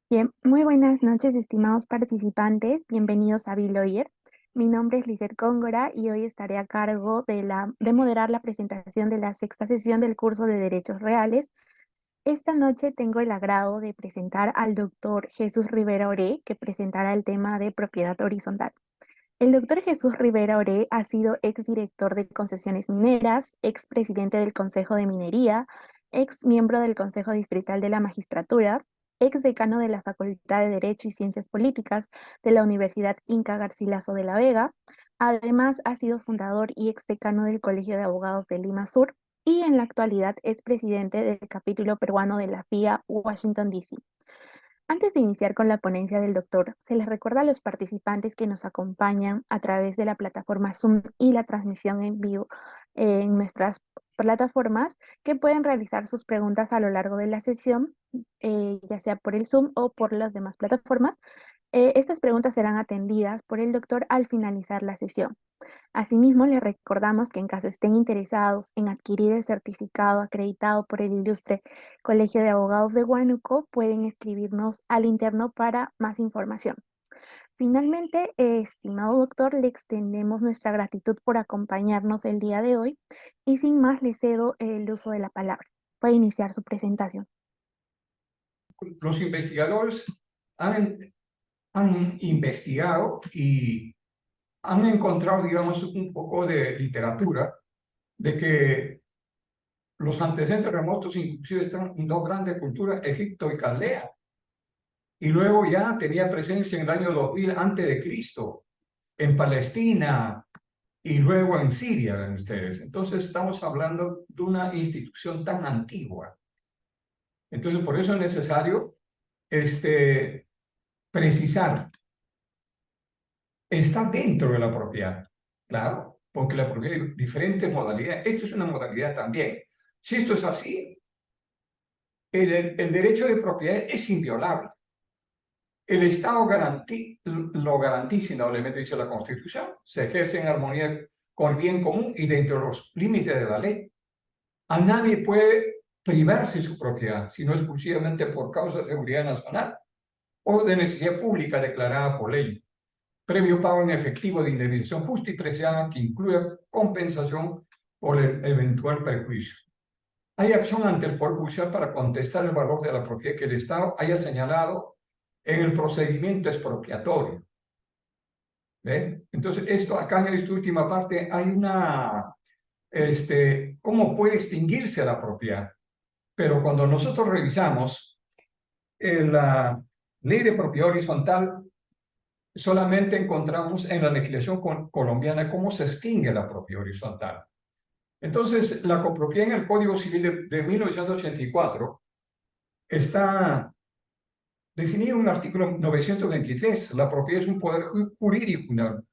Bien, muy buenas noches, estimados participantes. Bienvenidos a Biloyer. Mi nombre es Lizeth Góngora y hoy estaré a cargo de moderar la presentación de la sexta sesión del curso de Derechos Reales. Esta noche tengo el agrado de presentar al doctor Jesús Rivera Oré, que presentará el tema de propiedad horizontal. El doctor Jesús Rivera Oré ha sido exdirector de concesiones mineras, expresidente del Consejo de Minería, ex miembro del Consejo Distrital de la Magistratura, ex decano de la Facultad de Derecho y Ciencias Políticas de la Universidad Inca Garcilaso de la Vega. Además, ha sido fundador y ex decano del Colegio de Abogados de Lima Sur y en la actualidad es presidente del capítulo peruano de la FIA Washington, D.C. Antes de iniciar con la ponencia del doctor, se les recuerda a los participantes que nos acompañan a través de la plataforma Zoom y la transmisión en vivo en nuestras plataformas que pueden realizar sus preguntas a lo largo de la sesión, ya sea por el Zoom o por las demás plataformas. Estas preguntas serán atendidas por el doctor al finalizar la sesión. Asimismo, les recordamos que en caso estén interesados en adquirir el certificado acreditado por el Ilustre Colegio de Abogados de Huánuco, pueden escribirnos al interno para más información. Finalmente, estimado doctor, le extendemos nuestra gratitud por acompañarnos el día de hoy y sin más le cedo el uso de la palabra. Puede iniciar su presentación. Los investigadores han, han investigado y han encontrado, digamos, un poco de literatura de que los antecedentes remotos inclusive están en dos grandes culturas, Egipto y Caldea. Y luego ya tenía presencia en el año 2000 antes de Cristo, en Palestina y luego en Siria, ven ustedes. Entonces estamos hablando de una institución tan antigua. Entonces por eso es necesario precisar. Está dentro de la propiedad, claro, porque la propiedad hay diferentes modalidades. Esta es una modalidad también. Si esto es así, el derecho de propiedad es inviolable. El Estado lo garantiza, indudablemente dice la Constitución, se ejerce en armonía con el bien común y dentro de los límites de la ley. A nadie puede privarse su propiedad, sino exclusivamente por causa de seguridad nacional o de necesidad pública declarada por ley. Previo pago en efectivo de indemnización justa y preciada que incluya compensación por el eventual perjuicio. Hay acción ante el Poder Judicial para contestar el valor de la propiedad que el Estado haya señalado en el procedimiento expropiatorio. ¿Ve? Entonces, esto acá en esta última parte hay ¿cómo puede extinguirse la propiedad? Pero cuando nosotros revisamos la ley de propiedad horizontal, solamente encontramos en la legislación colombiana cómo se extingue la propiedad horizontal. Entonces, la copropiedad en el Código Civil de 1984 está definida en un artículo 923. La propiedad es un poder jurídico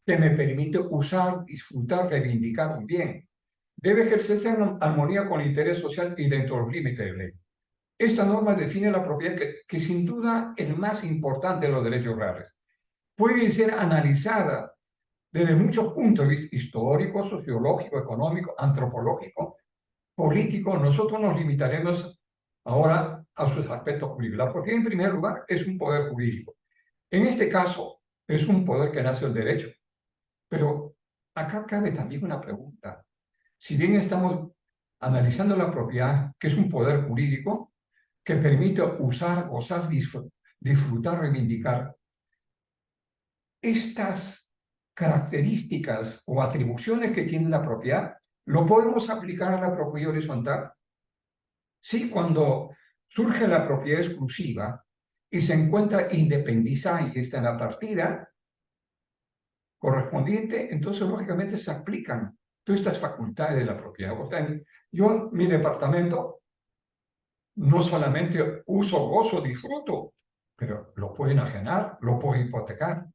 que me permite usar, disfrutar, reivindicar un bien. Debe ejercerse en armonía con el interés social y dentro de los límites de ley. Esta norma define la propiedad que sin duda es el más importante de los derechos reales. Puede ser analizada desde muchos puntos de vista histórico, sociológico, económico, antropológico, político. Nosotros nos limitaremos ahora a sus aspectos jurídicos. La propiedad, en primer lugar, es un poder jurídico. En este caso, es un poder que nace del derecho. Pero acá cabe también una pregunta. Si bien estamos analizando la propiedad, que es un poder jurídico, que permite usar, gozar, disfrutar, reivindicar, estas características o atribuciones que tiene la propiedad, ¿lo podemos aplicar a la propiedad horizontal? Sí, cuando surge la propiedad exclusiva y se encuentra independizada y está en la partida correspondiente, entonces lógicamente se aplican todas estas facultades de la propiedad. O sea, yo, mi departamento, no solamente uso, gozo, disfruto, pero lo puedo enajenar, lo puedo hipotecar.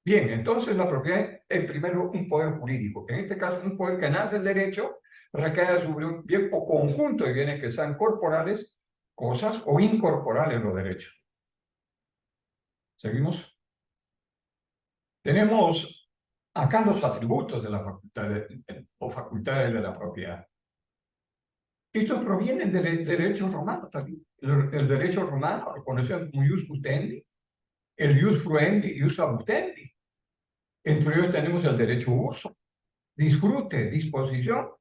Bien, entonces la propiedad es primero un poder jurídico. En este caso, un poder que nace el derecho, recae sobre un bien o conjunto de bienes que sean corporales, cosas o incorporales los derechos. ¿Seguimos? Tenemos acá los atributos de la facultad o facultades de la propiedad. Estos provienen del derecho romano también. El derecho romano lo conocen como ius putendi, el ius fruendi, ius abutendi. Entre ellos tenemos el derecho uso, disfrute, disposición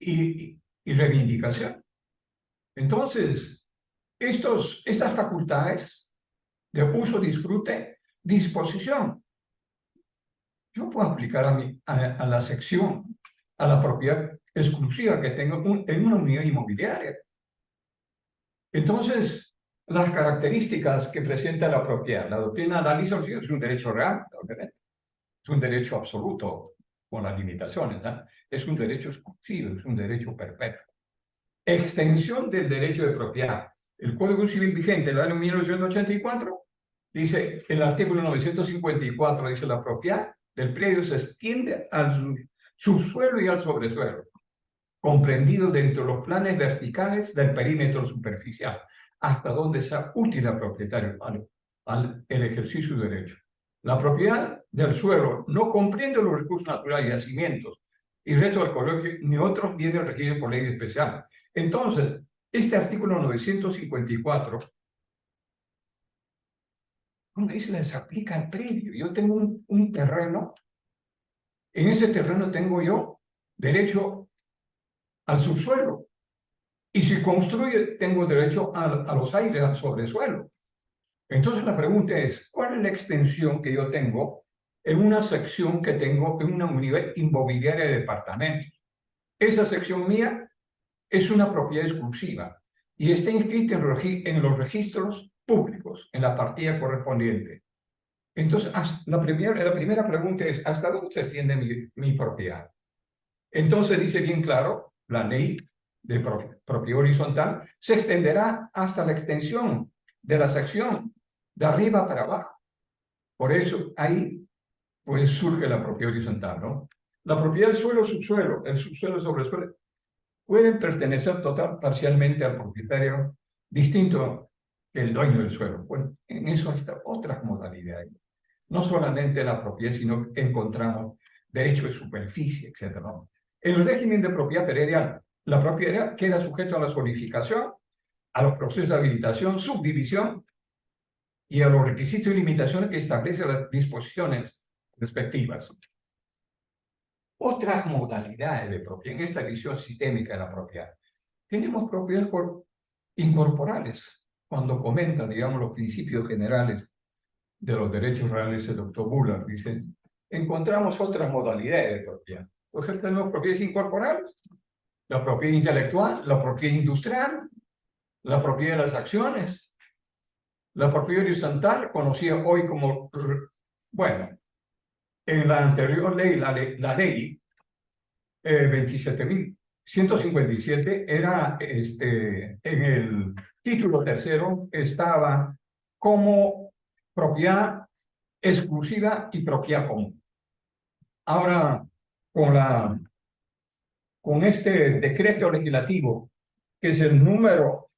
y reivindicación. Entonces, estas facultades de uso, disfrute, disposición, yo puedo aplicar a la sección, a la propiedad exclusiva que tengo en una unidad inmobiliaria. Entonces, las características que presenta la propiedad, la doctrina analiza es un derecho real, obviamente. Es un derecho absoluto, con las limitaciones, ¿eh? Es un derecho exclusivo, es un derecho perpetuo. Extensión del derecho de propiedad. El Código Civil vigente del año 1984 dice, el artículo 954 dice, la propiedad del predio se extiende al subsuelo y al sobresuelo, comprendido dentro de los planes verticales del perímetro superficial, hasta donde sea útil al propietario el ejercicio de derecho. La propiedad del suelo no comprende los recursos naturales, yacimientos y restos del colegio, ni otros bienes regidos por ley especial. Entonces, este artículo 954 se aplica al predio. Yo tengo un terreno, en ese terreno tengo yo derecho al subsuelo. Y si construye, tengo derecho a los aires, al sobresuelo. Entonces la pregunta es, ¿cuál es la extensión que yo tengo en una sección que tengo en una unidad inmobiliaria de departamentos? Esa sección mía es una propiedad exclusiva y está inscrita en los registros públicos, en la partida correspondiente. Entonces, la primera pregunta es, ¿hasta dónde se extiende mi propiedad? Entonces dice bien claro, la ley de propiedad horizontal se extenderá hasta la extensión de la sección de arriba para abajo. Por eso ahí pues surge la propiedad horizontal, ¿no? La propiedad del suelo, subsuelo, el subsuelo sobre el suelo, pueden pertenecer total parcialmente al propietario distinto que el dueño del suelo. Bueno, en eso hay otras modalidades. No solamente la propiedad, sino que encontramos derecho de superficie, etc. ¿no? En el régimen de propiedad predial, la propiedad queda sujeta a la zonificación, a los procesos de habilitación, subdivisión y a los requisitos y limitaciones que establecen las disposiciones respectivas. Otras modalidades de propiedad, en esta visión sistémica de la propiedad. Tenemos propiedades incorporales, cuando comentan, digamos, los principios generales de los derechos reales, el doctor Bullard dice, encontramos otras modalidades de propiedad. Por ejemplo, tenemos propiedades incorporales, la propiedad intelectual, la propiedad industrial, la propiedad de las acciones, la propiedad horizontal, conocida hoy como, bueno, en la anterior ley, la ley 27.157 era, en el título tercero estaba como propiedad exclusiva y propiedad común. Ahora, con este decreto legislativo, que es el número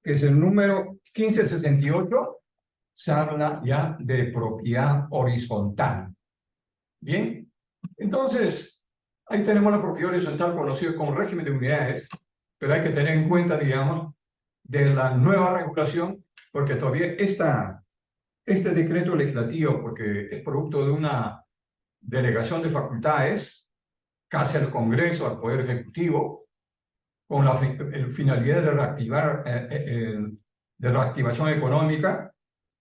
1568, se habla ya de propiedad horizontal. Bien, entonces, ahí tenemos la propiedad horizontal conocida como régimen de unidades, pero hay que tener en cuenta, digamos, de la nueva regulación, porque todavía este decreto legislativo, porque es producto de una delegación de facultades, casi al Congreso, al Poder Ejecutivo, con la finalidad de reactivar, de reactivación económica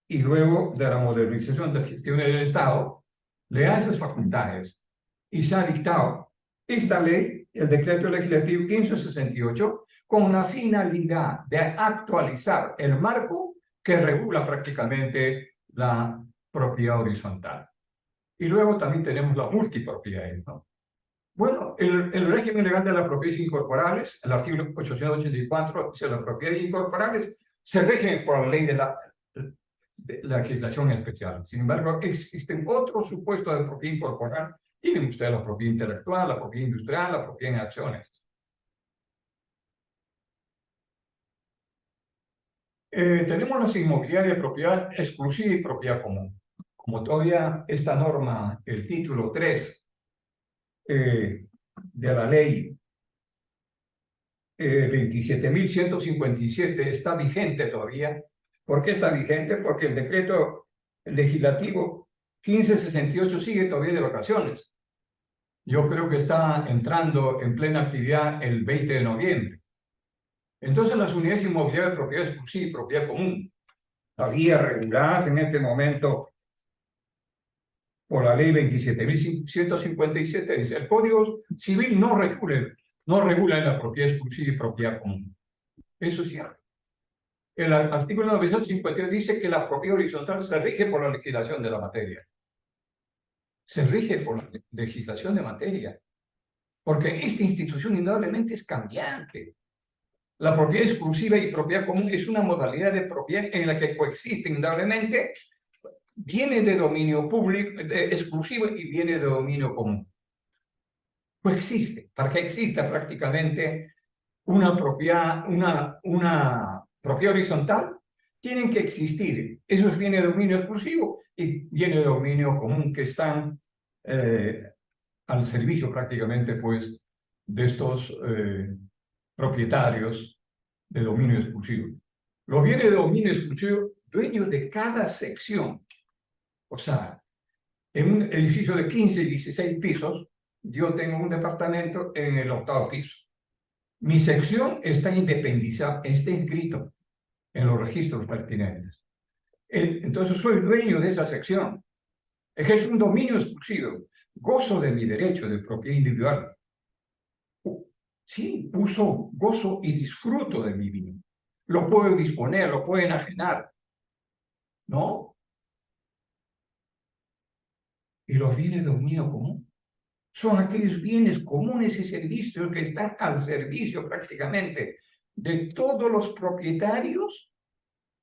y luego de la modernización de la gestión del Estado, le da esas facultades y se ha dictado esta ley, el decreto legislativo 1568, con la finalidad de actualizar el marco que regula prácticamente la propiedad horizontal. Y luego también tenemos la multipropiedad, ¿no? Bueno, el régimen legal de las propiedades incorporables, el artículo 884, dice las propiedades incorporables se rigen por la ley de la legislación especial. Sin embargo, existen otros supuestos de propiedad incorporal. Tienen ustedes la propiedad intelectual, la propiedad industrial, la propiedad en acciones. Tenemos las inmobiliarias de propiedad exclusiva y propiedad común. Como todavía esta norma, el título 3 de la ley 27.157 está vigente todavía. ¿Por qué está vigente? Porque el decreto legislativo 1568 sigue todavía de vacaciones. Yo creo que está entrando en plena actividad el 20 de noviembre. Entonces las unidades inmobiliarias de propiedad exclusiva y propiedad común, todavía reguladas en este momento por la ley 27.157, dice, el Código Civil no regula en la propiedad exclusiva y propiedad común. Eso es cierto. El artículo 952 dice que la propiedad horizontal se rige por la legislación de la materia. Se rige por la legislación de materia. Porque esta institución indudablemente es cambiante. La propiedad exclusiva y propiedad común es una modalidad de propiedad en la que coexisten indudablemente, viene de dominio público, exclusivo y viene de dominio común. Coexiste. Para que exista prácticamente una propiedad horizontal, tienen que existir esos bienes de dominio exclusivo y bienes de dominio común que están al servicio prácticamente pues de estos propietarios de dominio exclusivo. Los bienes de dominio exclusivo, dueños de cada sección. O sea, en un edificio de 15 y 16 pisos, yo tengo un departamento en el 8º piso. Mi sección está independizada, está inscrito en los registros pertinentes. Entonces soy dueño de esa sección. Ejerzo un dominio exclusivo. Gozo de mi derecho de propiedad individual. Sí, gozo y disfruto de mi bien. Lo puedo disponer, lo puedo enajenar. ¿No? Y los bienes de dominio común son aquellos bienes comunes y servicios que están al servicio prácticamente de todos los propietarios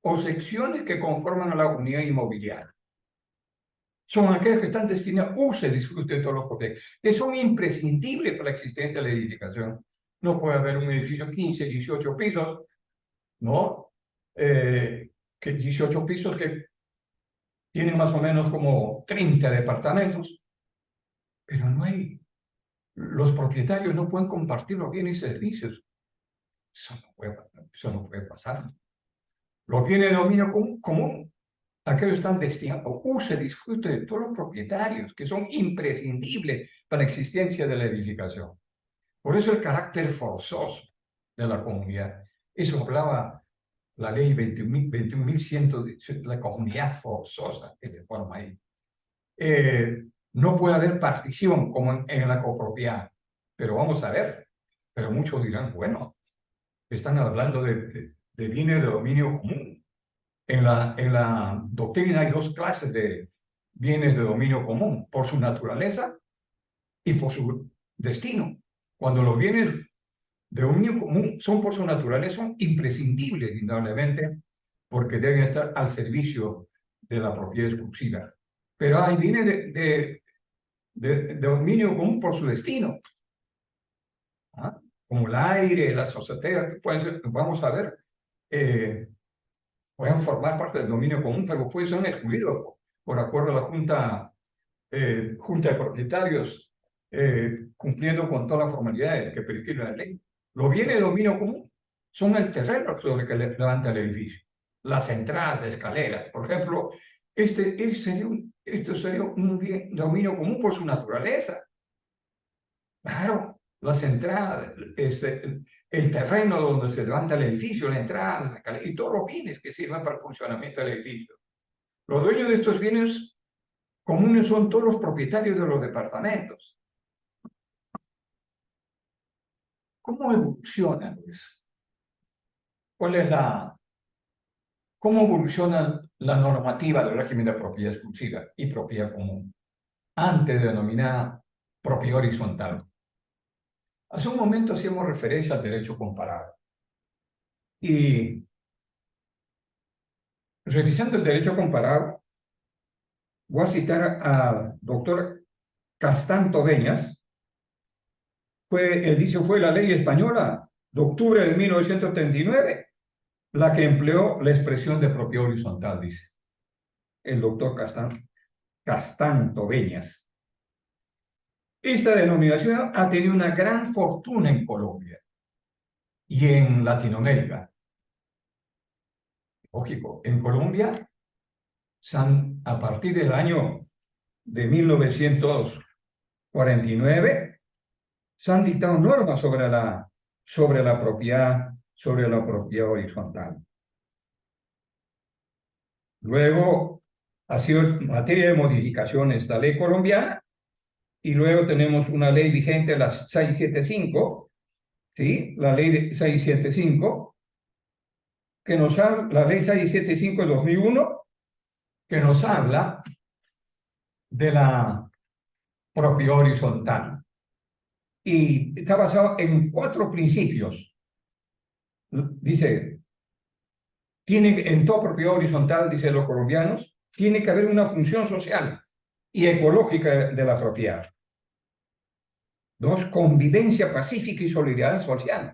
o secciones que conforman a la unidad inmobiliaria. Son aquellos que están destinados a uso y disfrute de todos los propietarios, que son imprescindibles para la existencia de la edificación. No puede haber un edificio 15, 18 pisos, ¿no? Que 18 pisos que tienen más o menos como 30 departamentos, pero no hay, los propietarios no pueden compartir los bienes y servicios. Eso no puede pasar. Los bienes de dominio común, aquellos están destinados a uso y disfrute de todos los propietarios, que son imprescindibles para la existencia de la edificación. Por eso el carácter forzoso de la comunidad. Eso hablaba la ley 21.118, la comunidad forzosa que se forma ahí. No puede haber partición como en la copropiedad, pero vamos a ver. Pero muchos dirán, bueno, están hablando de bienes de dominio común. En la doctrina hay dos clases de bienes de dominio común, por su naturaleza y por su destino. Cuando los bienes de dominio común son por su naturaleza, son imprescindibles, indudablemente, porque deben estar al servicio de la propiedad exclusiva. Pero hay bienes de dominio común por su destino, ¿ah? Como el aire, las azoteas, que pueden ser, vamos a ver, pueden formar parte del dominio común, pero pueden ser excluidos por acuerdo a la Junta de Propietarios, cumpliendo con todas las formalidades que prescribe la ley. Los bienes de dominio común son el terreno sobre el que levanta el edificio, las entradas, las escaleras. Por ejemplo, esto sería un bien de dominio común por su naturaleza. Claro, las entradas, el terreno donde se levanta el edificio, la entrada, las escaleras, y todos los bienes que sirven para el funcionamiento del edificio. Los dueños de estos bienes comunes son todos los propietarios de los departamentos. ¿Cómo evoluciona, pues? ¿Cómo evoluciona la normativa del régimen de propiedad exclusiva y propiedad común, antes de denominar propiedad horizontal? Hace un momento hacíamos referencia al derecho comparado. Y revisando el derecho comparado, voy a citar al doctor Castán Tobeñas. Él dice, fue la ley española de octubre de 1939 la que empleó la expresión de propiedad horizontal, dice el doctor Castán Tobeñas. Esta denominación ha tenido una gran fortuna en Colombia. y en Latinoamérica. Lógico, en Colombia, a partir del año de 1949, se han dictado normas sobre la propiedad horizontal. Luego, ha sido en materia de modificaciones esta ley colombiana, y luego tenemos una ley vigente, la 675, ¿sí? La ley de 675, que nos habla, la ley 675 de 2001, que nos habla de la propiedad horizontal. Y está basado en 4 principios. Dice, en toda propiedad horizontal, dicen los colombianos, tiene que haber una función social y ecológica de la propiedad. 2, convivencia pacífica y solidaridad social,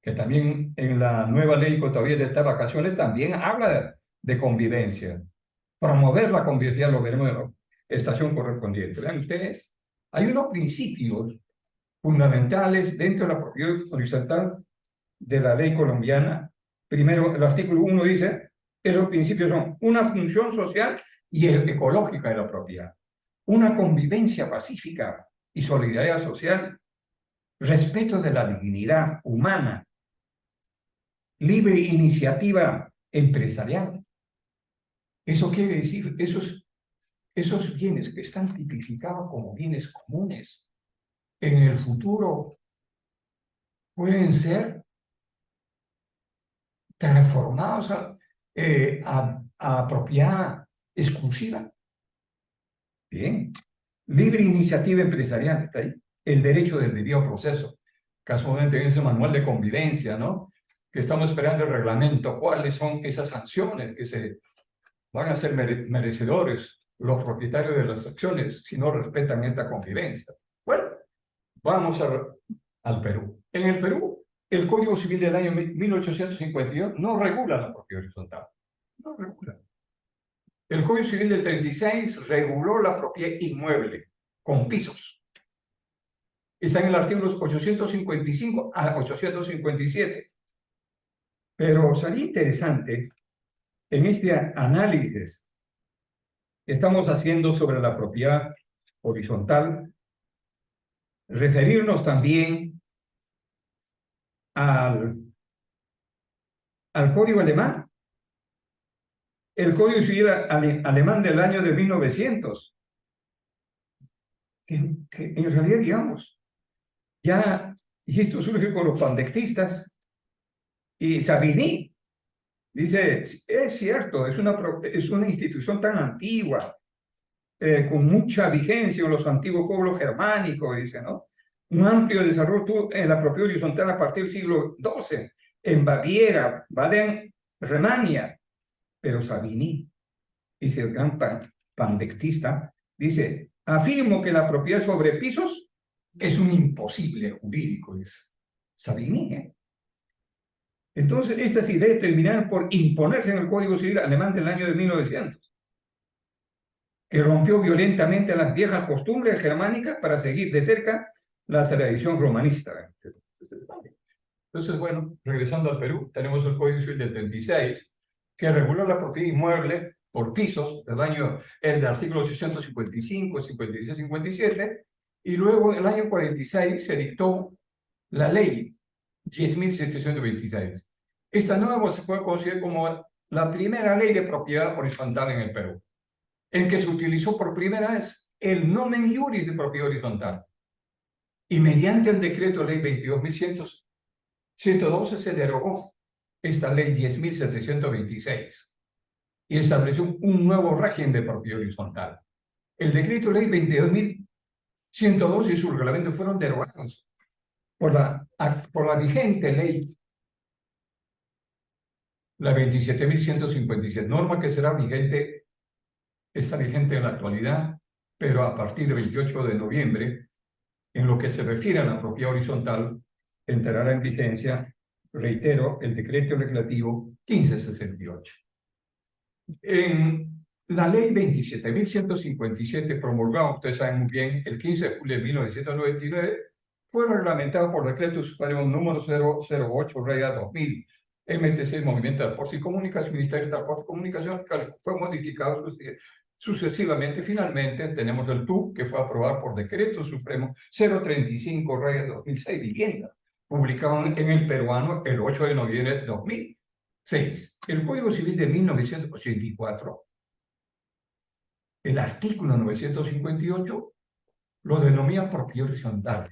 que también en la nueva ley todavía de estas vacaciones también habla de convivencia. Promover la convivencia, lo veremos en la estación correspondiente. Vean ustedes, hay unos principios fundamentales dentro de la propiedad horizontal de la ley colombiana. Primero, el artículo 1 dice, esos principios son una función social y ecológica de la propiedad, una convivencia pacífica y solidaridad social, respeto de la dignidad humana, libre iniciativa empresarial. Eso quiere decir, esos bienes que están tipificados como bienes comunes, en el futuro pueden ser transformados a propiedad exclusiva. Bien. Libre iniciativa empresarial, está ahí. El derecho del debido proceso. Casualmente en ese manual de convivencia, ¿no? Que estamos esperando el reglamento. ¿Cuáles son esas sanciones que se van a ser merecedores los propietarios de las acciones si no respetan esta convivencia? Bueno, vamos al Perú. En el Perú, el Código Civil del año 1852 no regula la propiedad horizontal. No regula. El Código Civil del 36 reguló la propiedad inmueble con pisos. Está en el artículo 855 a 857. Pero sería interesante en este análisis que estamos haciendo sobre la propiedad horizontal, referirnos también al Código alemán, el Código Civil alemán del año de 1900, que en realidad, digamos, y esto surge con los pandectistas, y Savigny dice, es cierto, es una institución tan antigua, con mucha vigencia en los antiguos pueblos germánicos, dice, ¿no? Un amplio desarrollo en la propiedad horizontal a partir del siglo XII, en Baviera, Baden, Renania. Pero Savigny, dice el gran pandectista, dice, afirmo que la propiedad sobre pisos es un imposible jurídico, dice Savigny, ¿eh? Entonces, estas ideas terminaron por imponerse en el Código Civil alemán del año de 1900, que rompió violentamente las viejas costumbres germánicas para seguir de cerca la tradición romanista. Entonces, bueno, regresando al Perú, tenemos el Código Civil del 36, que reguló la propiedad inmueble por pisos, el del artículo 655, 56, 57, y luego en el año 46 se dictó la ley 10.726. Esta nueva se puede considerar como la primera ley de propiedad horizontal en el Perú, en que se utilizó por primera vez el nomen iuris de propiedad horizontal. Y mediante el decreto ley 22.112 se derogó esta ley 10.726 y estableció un nuevo régimen de propiedad horizontal. El decreto ley 22.112 y su reglamento fueron derogados por la vigente ley, la 27.157, norma que será vigente, está vigente en la actualidad, pero a partir del 28 de noviembre, en lo que se refiere a la propiedad horizontal, entrará en vigencia, reitero, el decreto legislativo 1568. En la ley 27.157, promulgada, ustedes saben muy bien, el 15 de julio de 1999, fue reglamentado por Decreto Supremo número 008/2000, MTC, Movimiento de Transporte y Comunicación, Ministerio de Transporte y Comunicación, que fue modificado sucesivamente. Finalmente, tenemos el TUC, que fue aprobado por Decreto Supremo 035/2006, vivienda, publicado en el peruano el 8 de noviembre de 2006. El Código Civil de 1984, el artículo 958, lo denomina propiedad horizontal.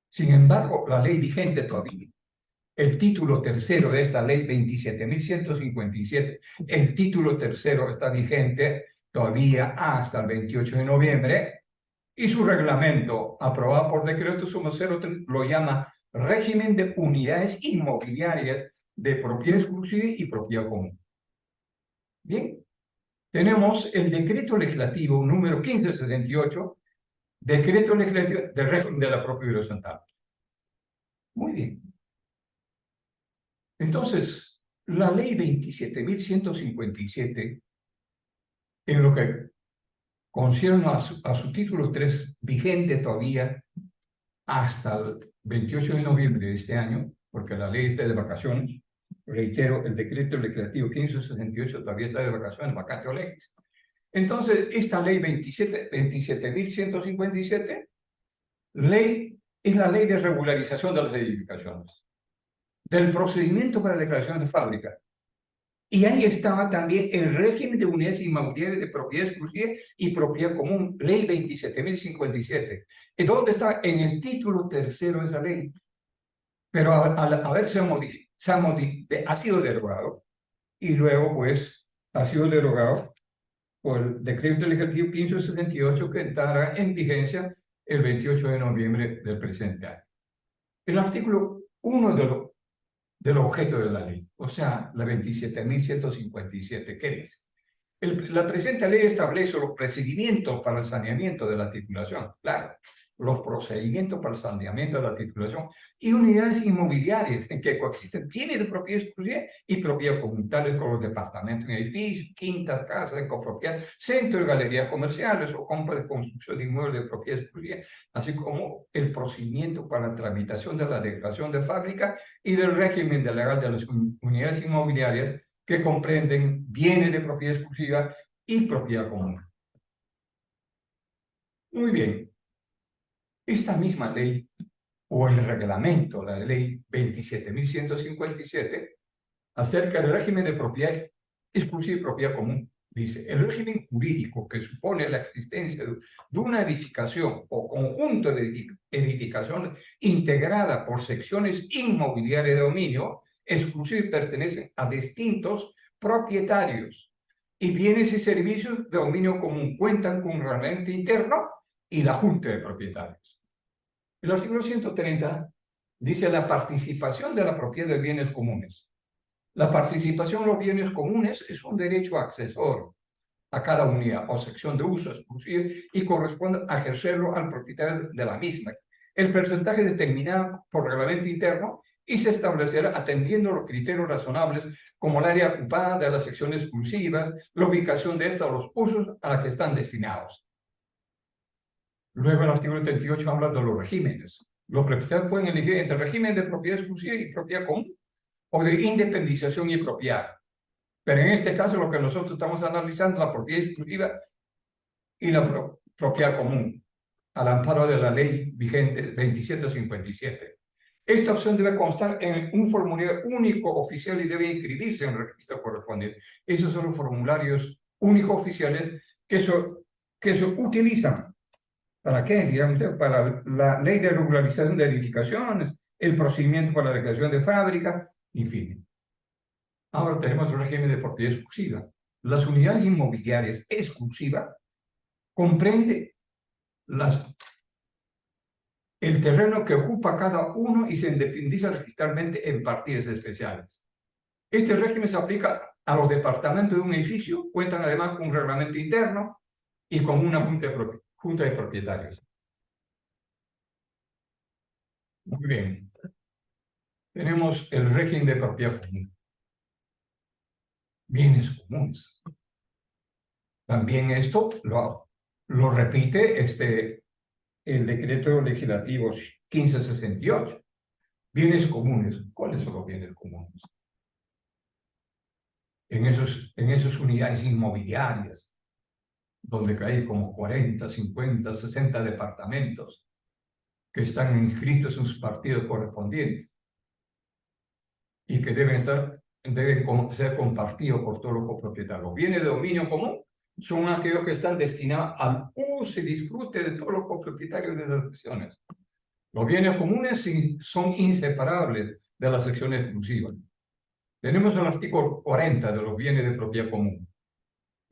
Sin embargo, la ley vigente todavía, el título tercero de esta ley 27.157, el título tercero está vigente todavía hasta el 28 de noviembre, y su reglamento, aprobado por decreto sumo 03, lo llama régimen de unidades inmobiliarias de propiedad exclusiva y propiedad común. Bien, tenemos el decreto legislativo número 1568, decreto legislativo del régimen de la propiedad horizontal. Muy bien. Entonces, la ley 27.157, en lo que concierne a su título 3, vigente todavía hasta el 28 de noviembre de este año, porque la ley está de vacaciones. Reitero, el decreto legislativo 1568 todavía está de vacaciones, vacatio legis. Entonces, esta ley 27.157, es la ley de regularización de las edificaciones, del procedimiento para declaración de fábrica. Y ahí estaba también el régimen de unidades inmobiliarias de propiedad exclusiva y propiedad común, ley 27.057. ¿Dónde está? En el título tercero de esa ley. Pero al haberse ha sido derogado, y luego pues ha sido derogado por el decreto legislativo 1578, que entrará en vigencia el 28 de noviembre del presente año. El artículo 1 del objeto de la ley, o sea, la 27.157, ¿qué dice? La presente ley establece los procedimientos para el saneamiento de la titulación, claro, los procedimientos para el saneamiento de la titulación y unidades inmobiliarias en que coexisten bienes de propiedad exclusiva y propiedad común, tales como los departamentos en edificios, quintas, casas de copropiedad, centros y galerías comerciales o compra de construcción de inmuebles de propiedad exclusiva, así como el procedimiento para la tramitación de la declaración de fábrica y del régimen legal de las unidades inmobiliarias que comprenden bienes de propiedad exclusiva y propiedad común. Muy bien. Esta misma ley, o el reglamento, la ley 27.157, acerca del régimen de propiedad exclusiva y propiedad común, dice: el régimen jurídico que supone la existencia de una edificación o conjunto de edificaciones integrada por secciones inmobiliarias de dominio exclusivo pertenecen a distintos propietarios, y bienes y servicios de dominio común cuentan con un reglamento interno y la junta de propietarios. El artículo 130 dice la participación de la propiedad de bienes comunes. La participación en los bienes comunes es un derecho accesor a cada unidad o sección de uso exclusivo y corresponde a ejercerlo al propietario de la misma. El porcentaje determinado por reglamento interno y se establecerá atendiendo los criterios razonables como el área ocupada de las secciones exclusivas, la ubicación de estas, los usos a los que están destinados. Luego el artículo 38 habla de los regímenes. Los propietarios pueden elegir entre régimen de propiedad exclusiva y propiedad común, o de independización y propiedad. Pero en este caso lo que nosotros estamos analizando es la propiedad exclusiva y la propiedad común, al amparo de la ley vigente 2757. Esta opción debe constar en un formulario único oficial y debe inscribirse en el registro correspondiente. Esos son los formularios únicos oficiales que se utilizan. ¿Para qué? Digamos, para la ley de regularización de edificaciones, el procedimiento para la declaración de fábrica, en fin. Ahora tenemos el régimen de propiedad exclusiva. Las unidades inmobiliarias exclusivas comprende el terreno que ocupa cada uno y se independiza registralmente en partidas especiales. Este régimen se aplica a los departamentos de un edificio, cuentan además con un reglamento interno y con una junta de propietarios. Muy bien. Tenemos el régimen de propiedad común. Bienes comunes. También esto lo repite el decreto legislativo 1568. Bienes comunes. ¿Cuáles son los bienes comunes? En esas unidades inmobiliarias, donde hay como 40, 50, 60 departamentos que están inscritos en sus partidos correspondientes y que deben ser compartidos por todos los copropietarios. Los bienes de dominio común son aquellos que están destinados al uso y disfrute de todos los copropietarios de esas secciones. Los bienes comunes sí son inseparables de las secciones exclusivas. Tenemos el artículo 40 de los bienes de propiedad común.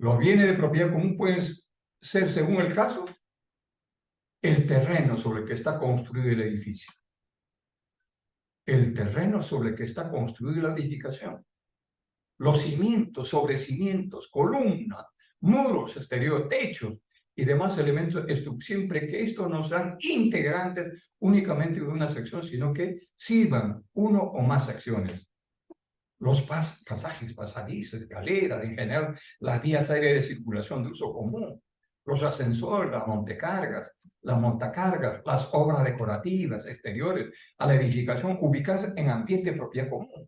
Los bienes de propiedad común pueden ser, según el caso, el terreno sobre el que está construido el edificio. El terreno sobre el que está construida la edificación. Los cimientos, sobrecimientos, columnas, muros exteriores, techos y demás elementos, siempre que estos no sean integrantes únicamente de una sección, sino que sirvan uno o más secciones. Los pasajes, pasadizos, escaleras, en general, las vías aéreas de circulación de uso común, los ascensores, las montacargas, las obras decorativas exteriores a la edificación ubicadas en ambiente de propiedad común.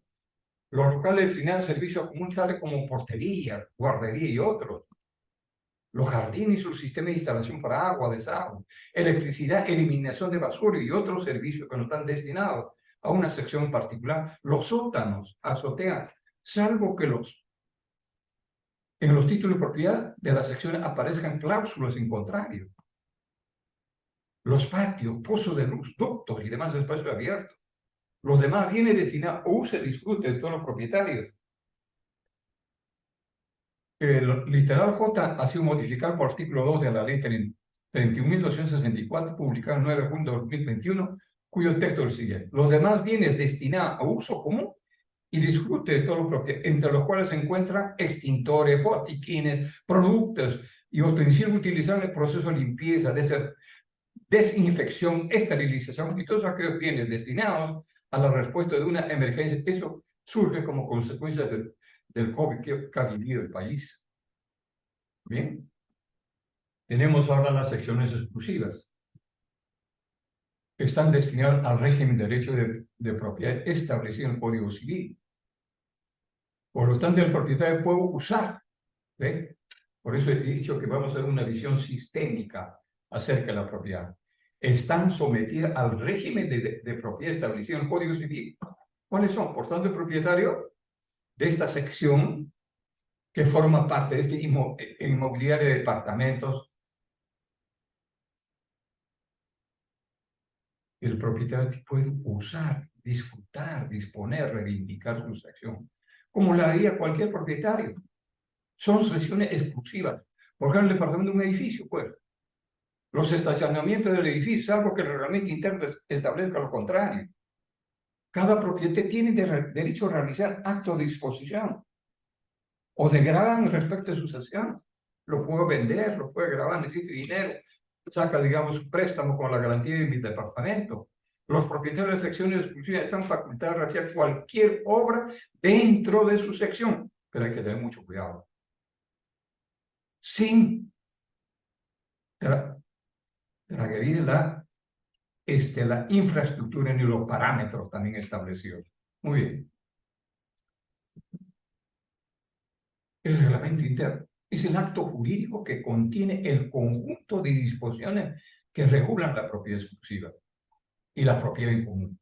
Los locales destinados a servicios comunes, tales como portería, guardería y otros. Los jardines y sus sistemas de instalación para agua, desagüe, electricidad, eliminación de basura y otros servicios que no están destinados a una sección en particular. Los sótanos, azoteas, salvo que en los títulos de propiedad de las secciones aparezcan cláusulas en contrario. Los patios, pozos de luz, ductos y demás espacios abiertos. Los demás bienes destinados a uso y disfrute de todos los propietarios. El literal J ha sido modificado por artículo 2 de la ley 31.264, publicada el 9 de junio de 2021, cuyo texto es el siguiente. Los demás bienes destinados a uso común y disfrute de todos los propietarios, entre los cuales se encuentran extintores, botiquines, productos y utensilios utilizados en el proceso de limpieza, desinfección, esterilización y todos aquellos bienes destinados a la respuesta de una emergencia. Eso surge como consecuencia del COVID que ha vivido el país. Bien. Tenemos ahora las secciones exclusivas. Están destinadas al régimen de derecho de propiedad establecido en el Código Civil. Por lo tanto, el propietario puede usar. ¿Ve? Por eso he dicho que vamos a dar una visión sistémica acerca de la propiedad. Están sometidas al régimen de propiedad establecido en el Código Civil. ¿Cuáles son? Por tanto, el propietario de esta sección que forma parte de este inmobiliario de departamentos, el propietario puede usar, disfrutar, disponer, reivindicar su sección, como la haría cualquier propietario. Son secciones exclusivas. Por ejemplo, el departamento de un edificio, pues. Los estacionamientos del edificio, salvo que el reglamento interno establezca lo contrario. Cada propietario tiene derecho a realizar actos de disposición o de gravamen respecto de su sección. Lo puedo vender, lo puede grabar, necesito dinero. Saca, digamos, un préstamo con la garantía de mi departamento. Los propietarios de secciones exclusivas están facultados a realizar cualquier obra dentro de su sección, pero hay que tener mucho cuidado. Sin transgredir la infraestructura ni los parámetros también establecidos. Muy bien. El reglamento interno es el acto jurídico que contiene el conjunto de disposiciones que regulan la propiedad exclusiva y la propiedad en común.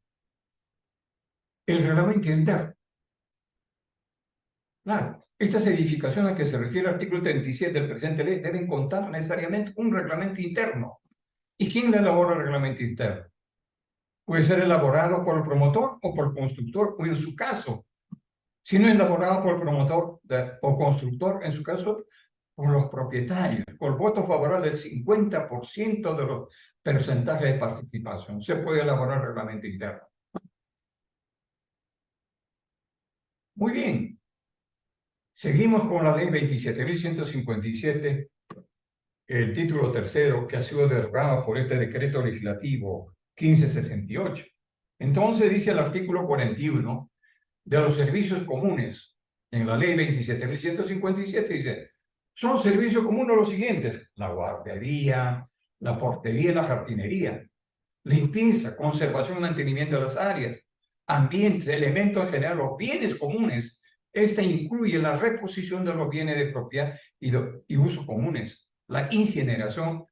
El reglamento interno. Claro, estas edificaciones a que se refiere el artículo 37 del presente ley deben contar necesariamente un reglamento interno. ¿Y quién le elabora el reglamento interno? Puede ser elaborado por el promotor o por el constructor, o en su caso, si no es elaborado por el promotor o constructor, en su caso, por los propietarios, por voto favorable del 50% de los porcentajes de participación. Se puede elaborar el reglamento interno. Muy bien. Seguimos con la ley 27.157, el título tercero, que ha sido derogado por este decreto legislativo 1568. Entonces dice el artículo 41 de los servicios comunes en la ley 27.157, dice, son servicios comunes los siguientes: la guardería, la portería y la jardinería, limpieza, conservación y mantenimiento de las áreas, ambientes, elementos en general, los bienes comunes. Esta incluye la reposición de los bienes de propiedad y uso comunes, la incineración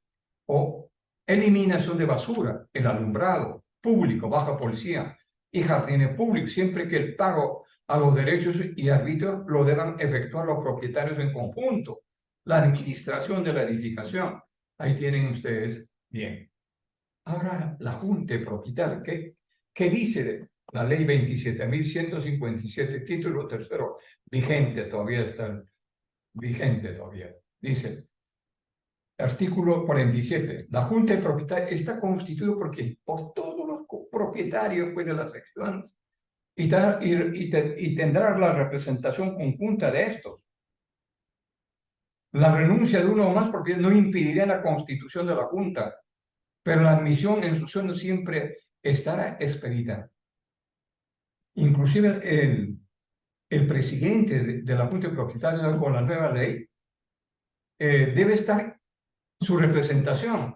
o eliminación de basura, el alumbrado público, bajo policía y jardines públicos, siempre que el pago a los derechos y arbitrios lo deban efectuar los propietarios en conjunto. La administración de la edificación. Ahí tienen ustedes bien. Ahora, la Junta de Propietarios, ¿qué dice la ley 27.157, título tercero, vigente todavía, está vigente todavía? Dice, artículo 47, la Junta de Propietarios está constituida por todos los propietarios pues, de las secciones y tendrá la representación conjunta de estos. La renuncia de uno o más propietarios no impediría la constitución de la Junta, pero la admisión en su seno siempre estará expedita. Inclusive el presidente de la Junta de Propietarios con la nueva ley debe estar, su representación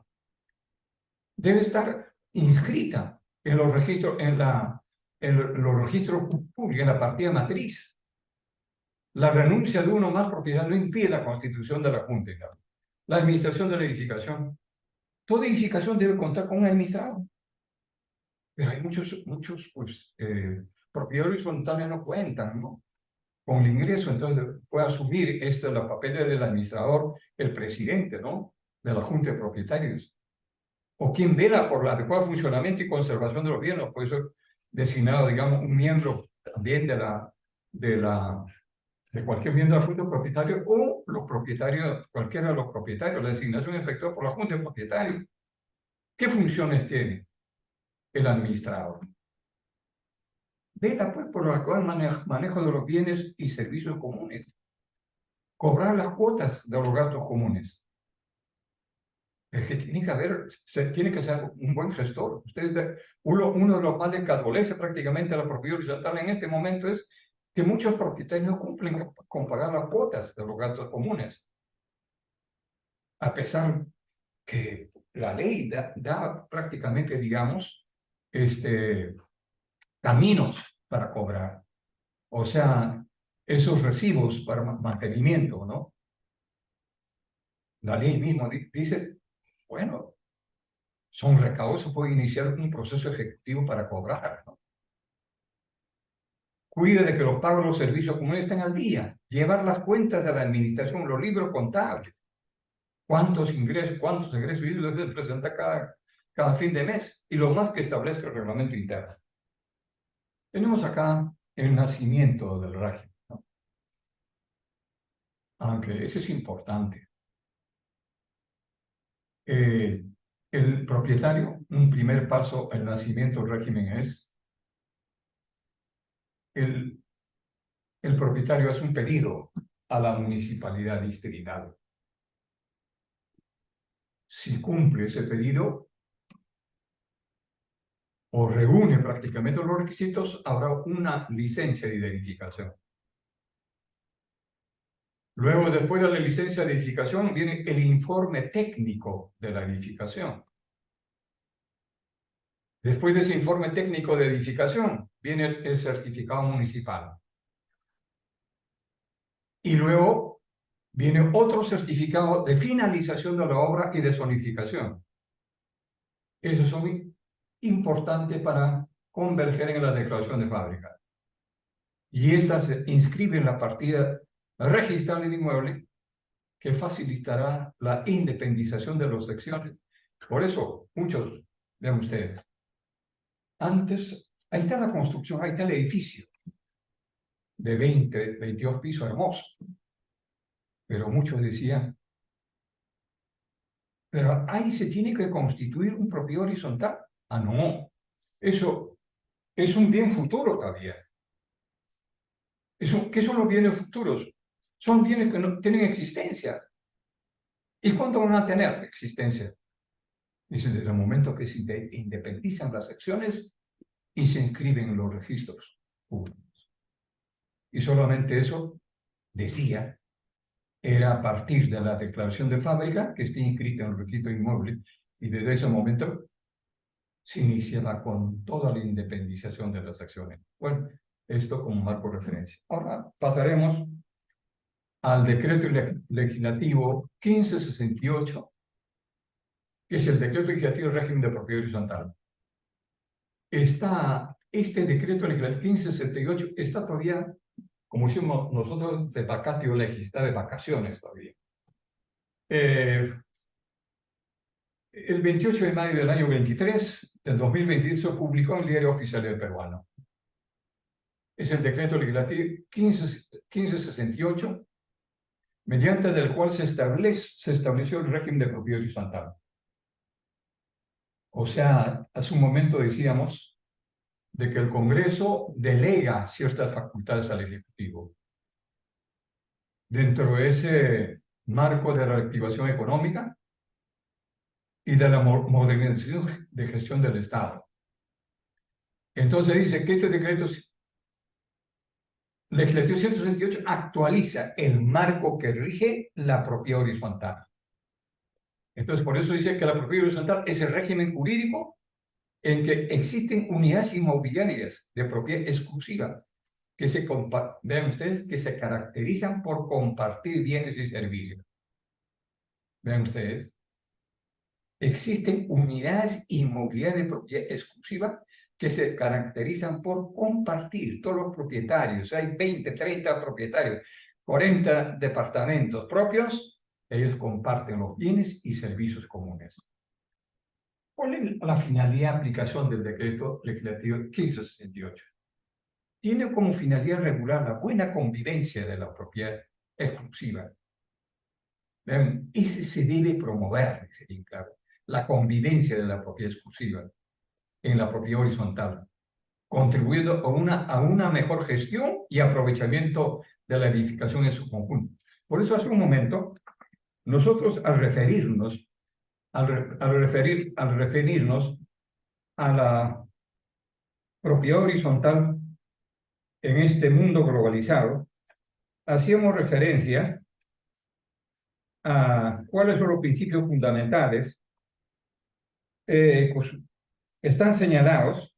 debe estar inscrita en los registros, en los registros públicos, en la partida matriz. La renuncia de uno o más propietarios no impide la constitución de la Junta. La administración de la edificación. Toda edificación debe contar con un administrador. Pero hay muchos pues, propietarios horizontales no cuentan, ¿no? Con el ingreso, entonces puede asumir la papel del administrador, el presidente, ¿no? De la Junta de Propietarios. O quien vela por el adecuado funcionamiento y conservación de los bienes, puede ser designado, digamos, un miembro también de cualquier miembro de la Junta de Propietarios o los propietarios, cualquiera de los propietarios, la designación efectuada por la Junta de Propietarios. ¿Qué funciones tiene el administrador? Vela pues por el adecuado manejo de los bienes y servicios comunes. Cobrar las cuotas de los gastos comunes. Es que tiene que ser un buen gestor. Uno de los males que adolece prácticamente a la propiedad horizontal en este momento es que muchos propietarios no cumplen con pagar las cuotas de los gastos comunes. A pesar que la ley da prácticamente, digamos, caminos para cobrar. O sea, esos recibos para mantenimiento, ¿no? La ley misma dice, bueno, son recaudos, se puede iniciar un proceso ejecutivo para cobrar, ¿no? Cuide de que los pagos de los servicios comunes estén al día, llevar las cuentas de la administración, los libros contables, cuántos ingresos debe presentar cada fin de mes, y lo más que establezca el reglamento interno. Tenemos acá el nacimiento del régimen, ¿no? Aunque eso es importante. El propietario, un primer paso al nacimiento del régimen es el propietario hace un pedido a la municipalidad distrital. Si cumple ese pedido o reúne prácticamente los requisitos, habrá una licencia de identificación. Luego, después de la licencia de edificación, viene el informe técnico de la edificación. Después de ese informe técnico de edificación, viene el certificado municipal. Y luego viene otro certificado de finalización de la obra y de zonificación. Esos son importantes para converger en la declaración de fábrica. Y esta se inscribe en la partida registrable de inmueble que facilitará la independización de las secciones. Por eso, muchos, vean ustedes, antes, ahí está la construcción, ahí está el edificio de 22 pisos hermoso. Pero muchos decían, pero ahí se tiene que constituir un propiedad horizontal. Ah, no, eso es un bien futuro todavía. ¿Qué son los bienes futuros? Son bienes que no tienen existencia. ¿Y cuánto van a tener existencia? Dice, desde el momento que se independizan las secciones y se inscriben en los registros públicos. Y solamente eso, decía, era a partir de la declaración de fábrica, que esté inscrita en el registro inmueble, Y desde ese momento se iniciaba con toda la independización de las acciones. Bueno, esto como marco de referencia. Ahora pasaremos al decreto legislativo 1568, que es el decreto legislativo del régimen de propiedad horizontal. Este decreto legislativo 1568 está todavía, como decimos nosotros, de vacatio legis, está de vacaciones todavía. El 28 de mayo del año 23, del 2023, se publicó en el Diario Oficial del Peruano. Es el decreto legislativo 1568, mediante el cual se estableció el régimen de propiedad horizontal. O sea, hace un momento decíamos de que el Congreso delega ciertas facultades al Ejecutivo. Dentro de ese marco de reactivación económica y de la modernización de gestión del Estado. Entonces dice que este decreto legislativo 168 actualiza el marco que rige la propiedad horizontal. Entonces, por eso dice que la propiedad horizontal es el régimen jurídico en que existen unidades inmobiliarias de propiedad exclusiva que vean ustedes, que se caracterizan por compartir bienes y servicios. Vean ustedes, existen unidades inmobiliarias de propiedad exclusiva que se caracterizan por compartir. Todos los propietarios, hay 20, 30 propietarios, 40 departamentos propios, ellos comparten los bienes y servicios comunes. ¿Cuál es la finalidad de aplicación del decreto legislativo 1568? Tiene como finalidad regular la buena convivencia de la propiedad exclusiva. Ese se debe promover, sería claro, la convivencia de la propiedad exclusiva en la propiedad horizontal, contribuyendo a una mejor gestión y aprovechamiento de la edificación en su conjunto. Por eso hace un momento, nosotros al referirnos a la propiedad horizontal en este mundo globalizado, hacíamos referencia a cuáles son los principios fundamentales pues, están señalados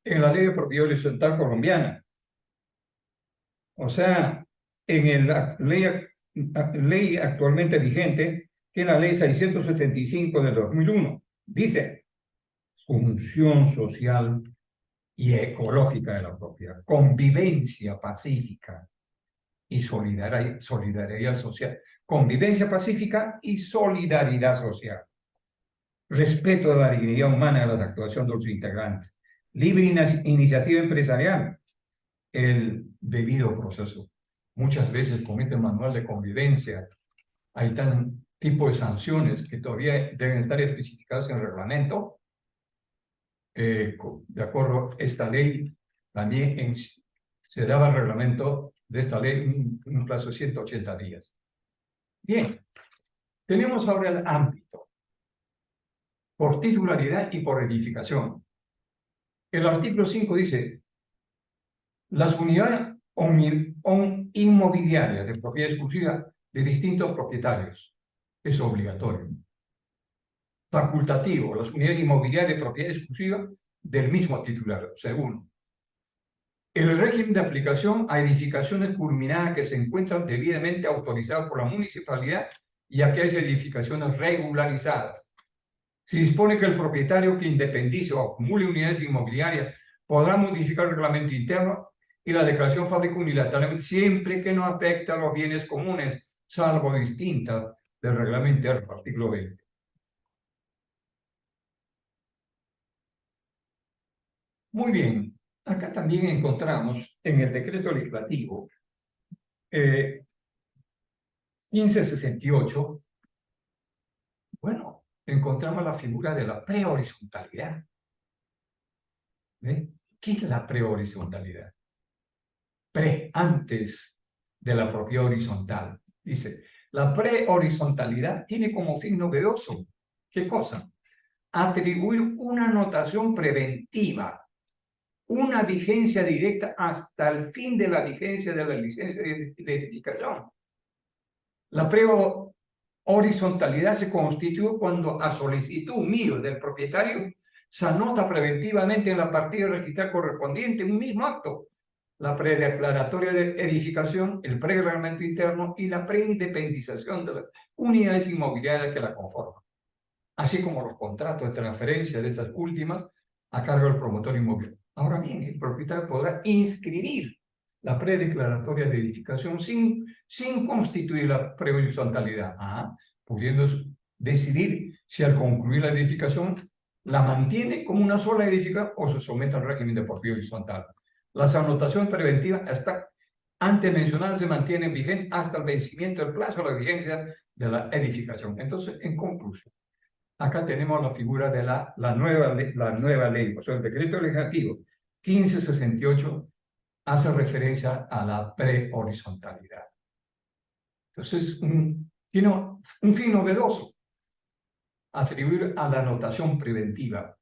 en la Ley de Propiedad Horizontal colombiana. O sea, en la ley actualmente vigente, que es la Ley 675 del 2001, dice función social y ecológica de la propiedad, convivencia pacífica y solidaridad social. Convivencia pacífica y solidaridad social. Respeto a la dignidad humana de la actuación de los integrantes. Libre iniciativa empresarial. El debido proceso. Muchas veces con este manual de convivencia hay tan tipo de sanciones que todavía deben estar especificadas en el reglamento, que de acuerdo a esta ley también se daba el reglamento de esta ley en un plazo de 180 días. Bien, tenemos ahora el ámbito por titularidad y por edificación. El artículo 5 dice, las unidades inmobiliarias de propiedad exclusiva de distintos propietarios. Es obligatorio. Facultativo, las unidades inmobiliarias de propiedad exclusiva del mismo titular, segundo. El régimen de aplicación a edificaciones culminadas que se encuentran debidamente autorizadas por la municipalidad y aquellas edificaciones regularizadas. Se dispone que el propietario que independice o acumule unidades inmobiliarias podrá modificar el reglamento interno y la declaración fábrica unilateralmente siempre que no afecte a los bienes comunes, salvo distintas del reglamento interno, artículo 20. Muy bien, acá también encontramos en el decreto legislativo 1568, bueno, encontramos la figura de la prehorizontalidad. ¿Qué es la prehorizontalidad? Antes de la propiedad horizontal. Dice, la prehorizontalidad tiene como fin novedoso, ¿qué cosa? Atribuir una notación preventiva, una vigencia directa hasta el fin de la vigencia de la licencia de edificación. La horizontalidad se constituye cuando, a solicitud mío del propietario, se anota preventivamente en la partida registral correspondiente un mismo acto: la predeclaratoria de edificación, el prereglamento interno y la preindependización de las unidades inmobiliarias que la conforman, así como los contratos de transferencia de estas últimas a cargo del promotor inmobiliario. Ahora bien, el propietario podrá inscribir la predeclaratoria de edificación sin constituir la prehorizontalidad, pudiendo decidir si al concluir la edificación la mantiene como una sola edificación o se somete al régimen de por vía horizontal. Las anotaciones preventivas antes mencionadas se mantienen vigentes hasta el vencimiento del plazo de la vigencia de la edificación. Entonces, en conclusión, acá tenemos la figura de la nueva ley, o sea, el decreto legislativo 1568 hace referencia a la prehorizontalidad. Entonces, tiene un fin novedoso: atribuir a la anotación preventiva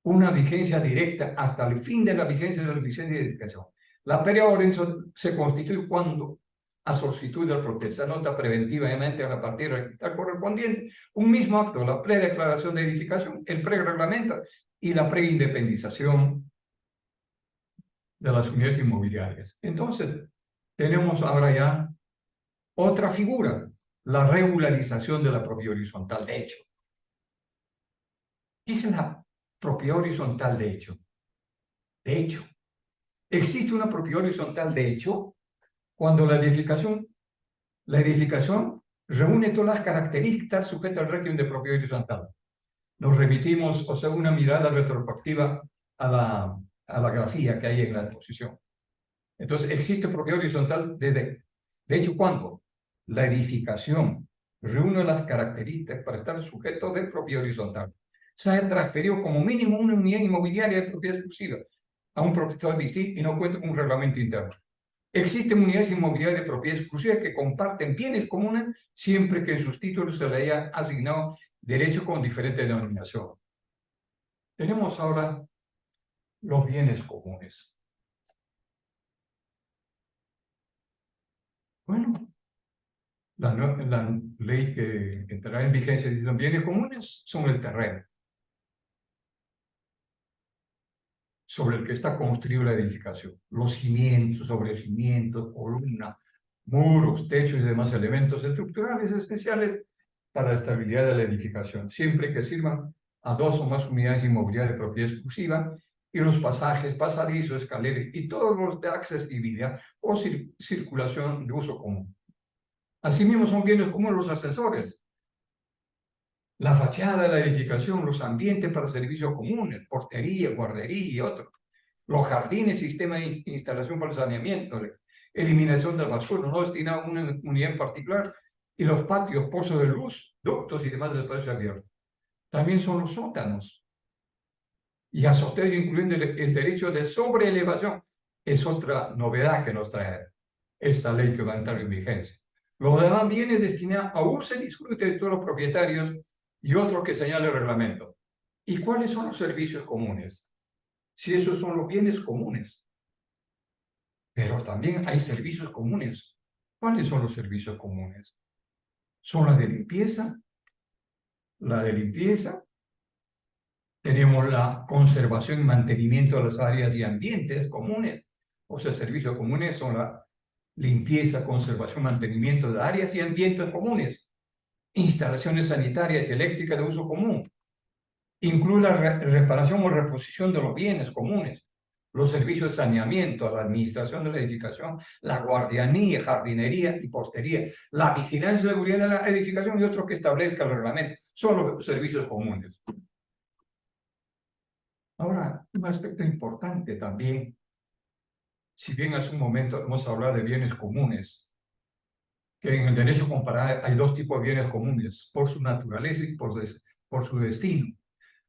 una vigencia directa hasta el fin de la vigencia de edificación. La prehorizontalidad se constituye cuando, a solicitud del propietario, se anota preventivamente a la partida registral correspondiente un mismo acto: la predeclaración de edificación, el prereglamento y la preindependización de las unidades inmobiliarias. Entonces, tenemos ahora ya otra figura: la regularización de la propiedad horizontal de hecho. ¿Qué es la propiedad horizontal de hecho? De hecho, existe una propiedad horizontal de hecho cuando la edificación reúne todas las características sujetas al régimen de propiedad horizontal. Nos remitimos, o sea, una mirada retrospectiva a la grafía que hay en la exposición. Entonces, existe propiedad horizontal de hecho cuando la edificación reúne las características para estar sujeto de propiedad horizontal. Se ha transferido como mínimo una unidad inmobiliaria de propiedad exclusiva a un propietario distinto y no cuenta con un reglamento interno. Existen unidades inmobiliarias de propiedad exclusiva que comparten bienes comunes siempre que en sus títulos se le haya asignado derecho con diferente denominación. Tenemos ahora los bienes comunes. Bueno, la ley que entrará en vigencia de los bienes comunes son el terreno sobre el que está construida la edificación, los cimientos, sobrecimientos, columnas, muros, techos y demás elementos estructurales esenciales para la estabilidad de la edificación, siempre que sirvan a dos o más unidades inmobiliarias de propiedad exclusiva, y los pasajes, pasadizos, escaleras y todos los de accesibilidad o circulación de uso común. Asimismo, son bienes comunes los ascensores, la fachada de la edificación, los ambientes para servicios comunes, portería, guardería y otros, los jardines, sistema de instalación para el saneamiento, eliminación de basura no destinado a una unidad en particular, y los patios, pozos de luz, ductos y demás del espacio abierto. También son los sótanos y azoteas, incluyendo el derecho de sobreelevación. Es otra novedad que nos trae esta ley que va a entrar en vigencia. Los demás bienes destinados a uso y disfrute de todos los propietarios y otros que señala el reglamento. ¿Y cuáles son los servicios comunes? Si esos son los bienes comunes. Pero también hay servicios comunes. ¿Cuáles son los servicios comunes? Son la de limpieza. Tenemos la conservación y mantenimiento de las áreas y ambientes comunes. O sea, servicios comunes son la limpieza, conservación, mantenimiento de áreas y ambientes comunes, instalaciones sanitarias y eléctricas de uso común. Incluye la reparación o reposición de los bienes comunes, los servicios de saneamiento, la administración de la edificación, la guardianía, jardinería y postería, la vigilancia y seguridad de la edificación y otros que establezca el reglamento. Son los servicios comunes. Ahora, un aspecto importante también, si bien hace un momento hemos hablado de bienes comunes, que en el derecho comparado hay dos tipos de bienes comunes, por su naturaleza y por su destino.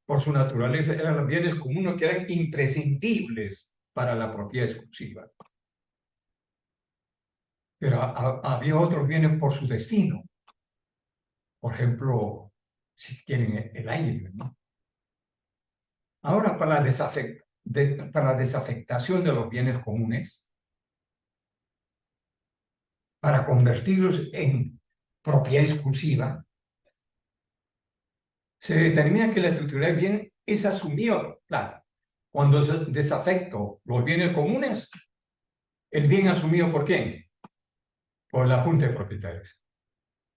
Por su naturaleza eran los bienes comunes que eran imprescindibles para la propiedad exclusiva. Pero había otros bienes por su destino. Por ejemplo, si quieren el aire, ¿no? Ahora, para la desafectación de los bienes comunes, para convertirlos en propiedad exclusiva, se determina que la titularidad del bien es asumido. Claro, cuando desafecto los bienes comunes, el bien asumido ¿por quién? Por la Junta de Propietarios.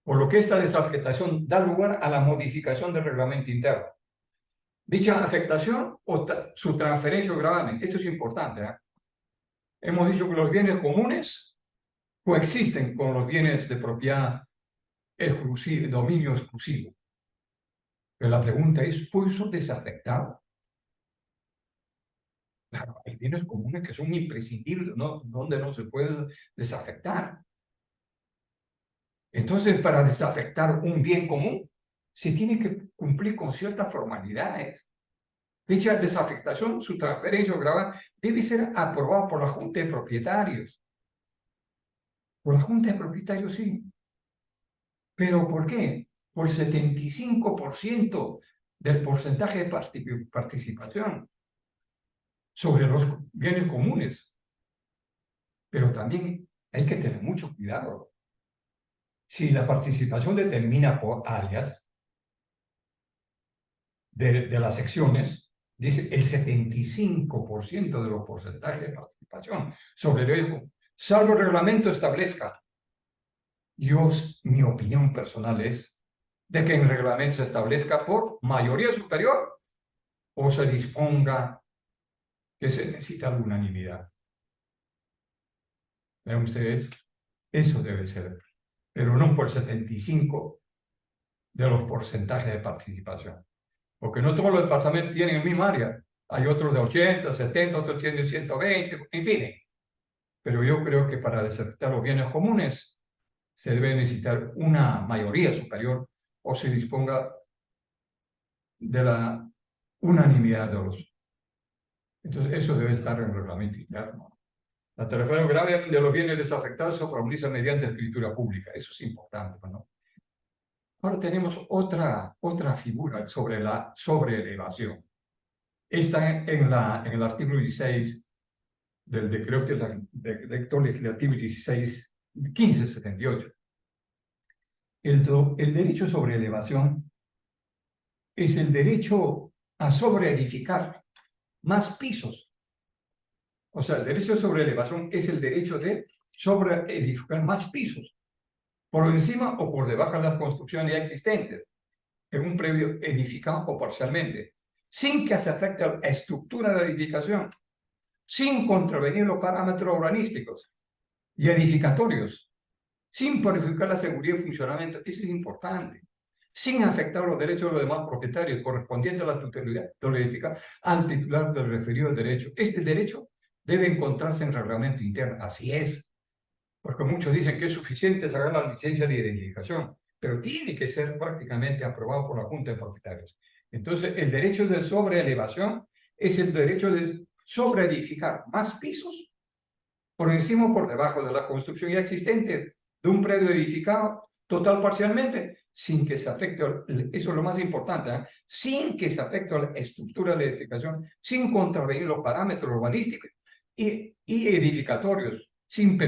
Por lo que esta desafectación da lugar a la modificación del reglamento interno. Dicha afectación o su transferencia o gravamen, esto es importante, ¿eh? Hemos dicho que los bienes comunes coexisten con los bienes de propiedad exclusiva, dominio exclusivo. Pero la pregunta es, ¿puede ser desafectado? Claro, hay bienes comunes que son imprescindibles, ¿no? Donde no se puede desafectar. Entonces, para desafectar un bien común, se tiene que cumplir con ciertas formalidades. Dicha desafectación, su transferencia o gravamen, debe ser aprobada por la Junta de Propietarios. Por la Junta de Propietarios, sí. ¿Pero por qué? Por 75% del porcentaje de participación sobre los bienes comunes. Pero también hay que tener mucho cuidado. Si la participación determina por áreas de las secciones, dice el 75% de los porcentajes de participación sobre el riesgo, salvo el reglamento establezca. Mi opinión personal es de que en el reglamento se establezca por mayoría superior o se disponga que se necesita la unanimidad. Vean ustedes, eso debe ser, pero no por 75 de los porcentajes de participación. Porque no todos los departamentos tienen el mismo área. Hay otros de 80, 70, otros tienen 120, en fin. Pero yo creo que para desafectar los bienes comunes se debe necesitar una mayoría superior o se disponga de la unanimidad de los. Entonces, eso debe estar en el reglamento interno. La transferencia grave de los bienes desafectados se formaliza mediante escritura pública. Eso es importante, ¿no? Ahora tenemos otra figura sobre la sobreelevación. Está en el artículo 16 del decreto legislativo 1578. El derecho sobre elevación es el derecho a sobreedificar más pisos. O sea, el derecho sobre elevación es el derecho de sobreedificar más pisos, por encima o por debajo de las construcciones ya existentes, en un predio edificado o parcialmente, sin que se afecte a la estructura de la edificación, sin contravenir los parámetros urbanísticos y edificatorios, sin perjudicar la seguridad y funcionamiento, eso es importante, sin afectar los derechos de los demás propietarios correspondientes a la titularidad edificada al titular del referido derecho. Este derecho debe encontrarse en el reglamento interno, así es, porque muchos dicen que es suficiente sacar la licencia de edificación, pero tiene que ser prácticamente aprobado por la Junta de Propietarios. Entonces, el derecho de sobreelevación es el derecho de sobreedificar más pisos por encima o por debajo de la construcción ya existente de un predio edificado total o parcialmente, sin que se afecte, eso es lo más importante, ¿eh? Sin que se afecte la estructura de la edificación, sin contravenir los parámetros urbanísticos y edificatorios, sin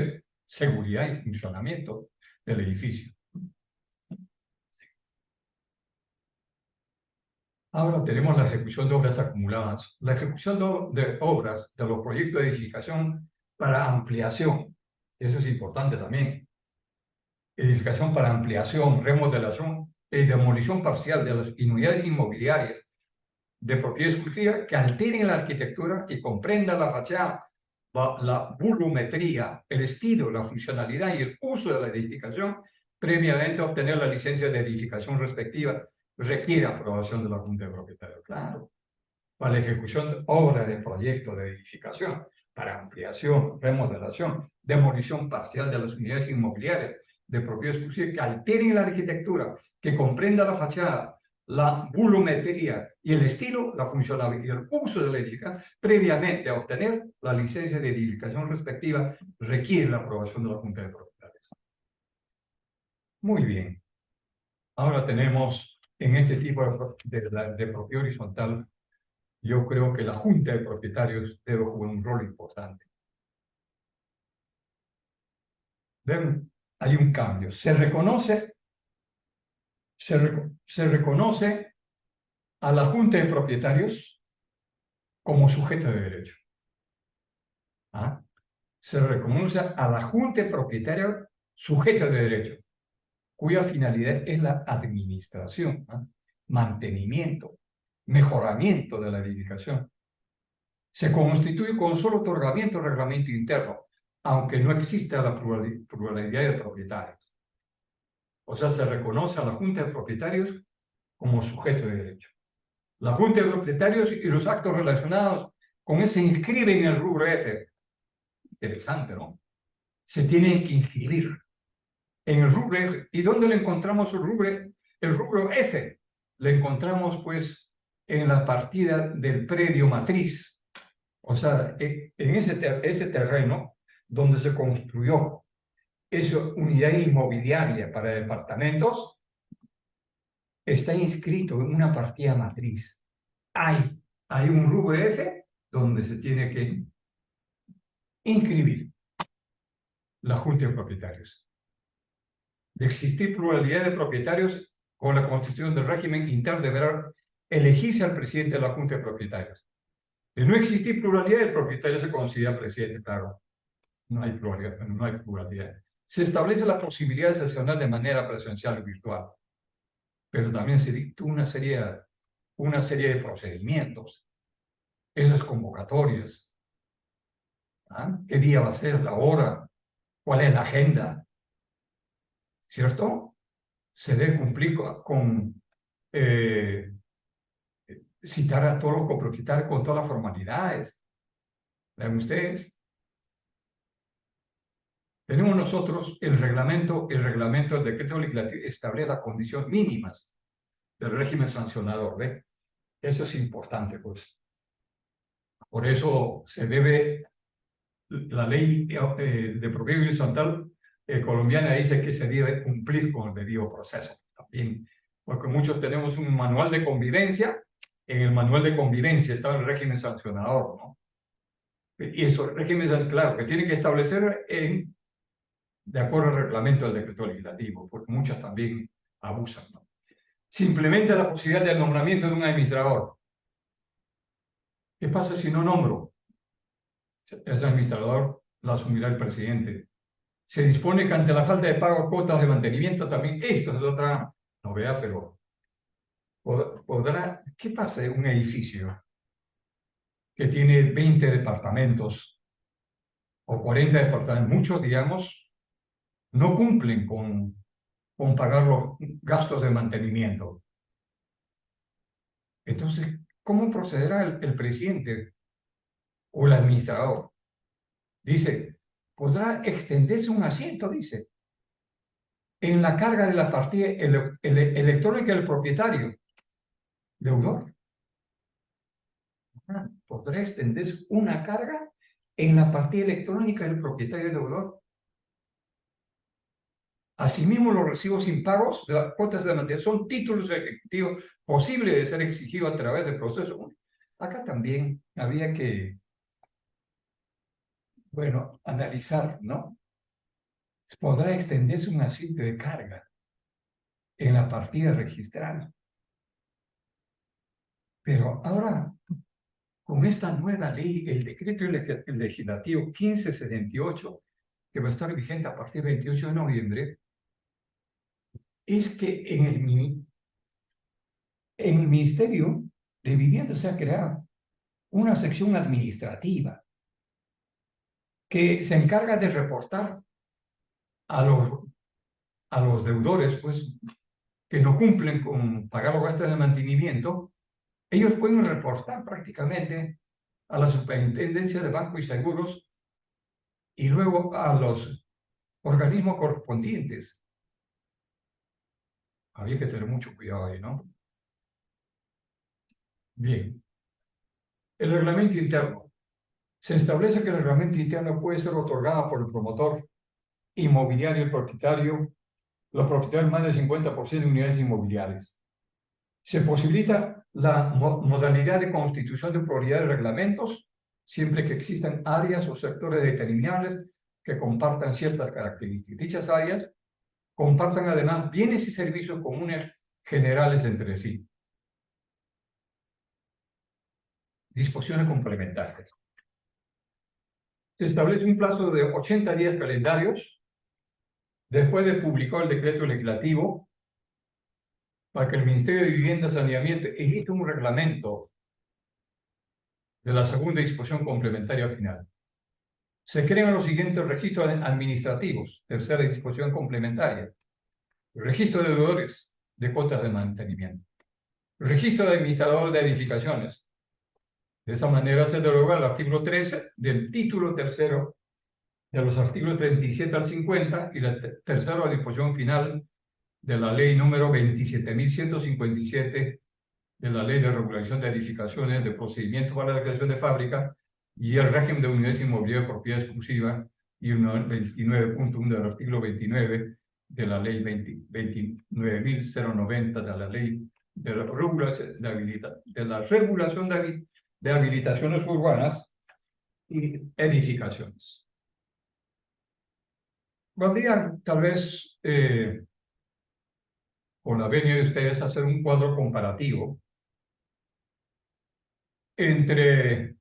seguridad y funcionamiento del edificio. Ahora tenemos la ejecución de obras acumuladas. La ejecución de obras de los proyectos de edificación para ampliación. Eso es importante también. Edificación para ampliación, remodelación y demolición parcial de las unidades inmobiliarias de propiedad exclusiva que alteren la arquitectura y comprendan la fachada, la volumetría, el estilo, la funcionalidad y el uso de la edificación, previamente a obtener la licencia de edificación respectiva, requiere aprobación de la Junta de Propietarios. Claro, para la ejecución de obra de proyecto de edificación, para ampliación, remodelación, demolición parcial de las unidades inmobiliarias de propiedad exclusiva que alteren la arquitectura, que comprenda la fachada, la volumetría y el estilo, la funcionalidad y el uso de la edificación, previamente a obtener la licencia de edificación respectiva, requiere la aprobación de la Junta de Propietarios. Muy bien. Ahora tenemos en este tipo de propiedad horizontal, yo creo que la Junta de Propietarios debe jugar un rol importante. Ven, hay un cambio. Se reconoce se reconoce a la Junta de Propietarios como sujeto de derecho. ¿Ah? Se reconoce a la Junta de Propietarios sujeto de derecho, cuya finalidad es la administración, ¿ah? Mantenimiento, mejoramiento de la edificación. Se constituye con solo otorgamiento del reglamento interno, aunque no exista la pluralidad de propietarios. O sea, se reconoce a la Junta de Propietarios como sujeto de derecho. La Junta de Propietarios y los actos relacionados con eso se inscriben en el rubro F. Interesante, ¿no? Se tiene que inscribir en el rubro F. ¿Y dónde le encontramos el rubro F? Le encontramos, pues, en la partida del predio matriz. O sea, en ese terreno donde se construyó esa unidad inmobiliaria para departamentos, está inscrito en una partida matriz. Hay un rubro F donde se tiene que inscribir la Junta de Propietarios. De existir pluralidad de propietarios, con la constitución del régimen interno deberá elegirse al presidente de la Junta de Propietarios. De no existir pluralidad, el propietario se considera presidente, claro. No hay pluralidad, no hay pluralidad. Se establece la posibilidad de sesionar de manera presencial o virtual, pero también se dictó una serie de procedimientos, esas convocatorias. ¿Ah? ¿Qué día va a ser? ¿La hora? ¿Cuál es la agenda? ¿Cierto? Se debe cumplir con citar a todos los copropietarios con todas las formalidades. ¿Ven ustedes? Tenemos nosotros el reglamento del decreto legislativo establece las condiciones mínimas del régimen sancionador. ¿Ve? Eso es importante, pues. Por eso se debe, la ley de propiedad horizontal colombiana dice que se debe cumplir con el debido proceso también, porque muchos tenemos un manual de convivencia. En el manual de convivencia está el régimen sancionador, ¿no? Y eso, el régimen, claro, que tiene que establecer de acuerdo al reglamento del decreto legislativo, porque muchas también abusan, ¿no? Se implementa la posibilidad del nombramiento de un administrador. ¿Qué pasa si no nombro? Ese administrador lo asumirá el presidente. Se dispone que ante la falta de pago de cuotas de mantenimiento también, esto es otra novedad, pero ¿qué pasa en un edificio que tiene 20 departamentos o 40 departamentos? Muchos, digamos, no cumplen con pagar los gastos de mantenimiento. Entonces, ¿cómo procederá el presidente o el administrador? Dice, podrá extenderse un asiento, dice, en la carga de la partida electrónica del propietario deudor. Podrá extenderse una carga en la partida electrónica del propietario deudor. Asimismo, los recibos impagos de las cuotas de mantenimiento son títulos ejecutivos posibles de ser exigidos a través del proceso. Acá también había que, bueno, analizar, ¿no? Podrá extenderse un asiento de carga en la partida registrada. Pero ahora, con esta nueva ley, el decreto legislativo 1578, que va a estar vigente a partir del 28 de noviembre, es que en el Ministerio de Vivienda se ha creado una sección administrativa que se encarga de reportar a los deudores, pues, que no cumplen con pagar los gastos de mantenimiento. Ellos pueden reportar prácticamente a la Superintendencia de Bancos y Seguros y luego a los organismos correspondientes. Había que tener mucho cuidado ahí, ¿no? Bien. El reglamento interno. Se establece que el reglamento interno puede ser otorgado por el promotor inmobiliario, el propietario, los propietarios más del 50% de unidades inmobiliarias. Se posibilita la modalidad de constitución de prioridad de reglamentos siempre que existan áreas o sectores determinables que compartan ciertas características. Dichas áreas compartan además bienes y servicios comunes generales entre sí. Disposiciones complementarias. Se establece un plazo de 80 días calendarios después de publicar el decreto legislativo para que el Ministerio de Vivienda y Saneamiento emita un reglamento de la segunda disposición complementaria final. Se crean los siguientes registros administrativos, tercera disposición complementaria, registro de deudores de cuotas de mantenimiento, registro de administrador de edificaciones. De esa manera se deroga el artículo 13 del título tercero de los artículos 37 al 50 y la tercera disposición final de la ley número 27.157 de la Ley de Regulación de Edificaciones, de Procedimiento para la Creación de Fábrica y el régimen de unidades inmobiliarias de propiedad exclusiva y el 29.1 del artículo 29 de la Ley 29.090 de la Ley de la Regulación de Habilitaciones Urbanas y Edificaciones. Valdría tal vez, con la venia de ustedes, hacer un cuadro comparativo entre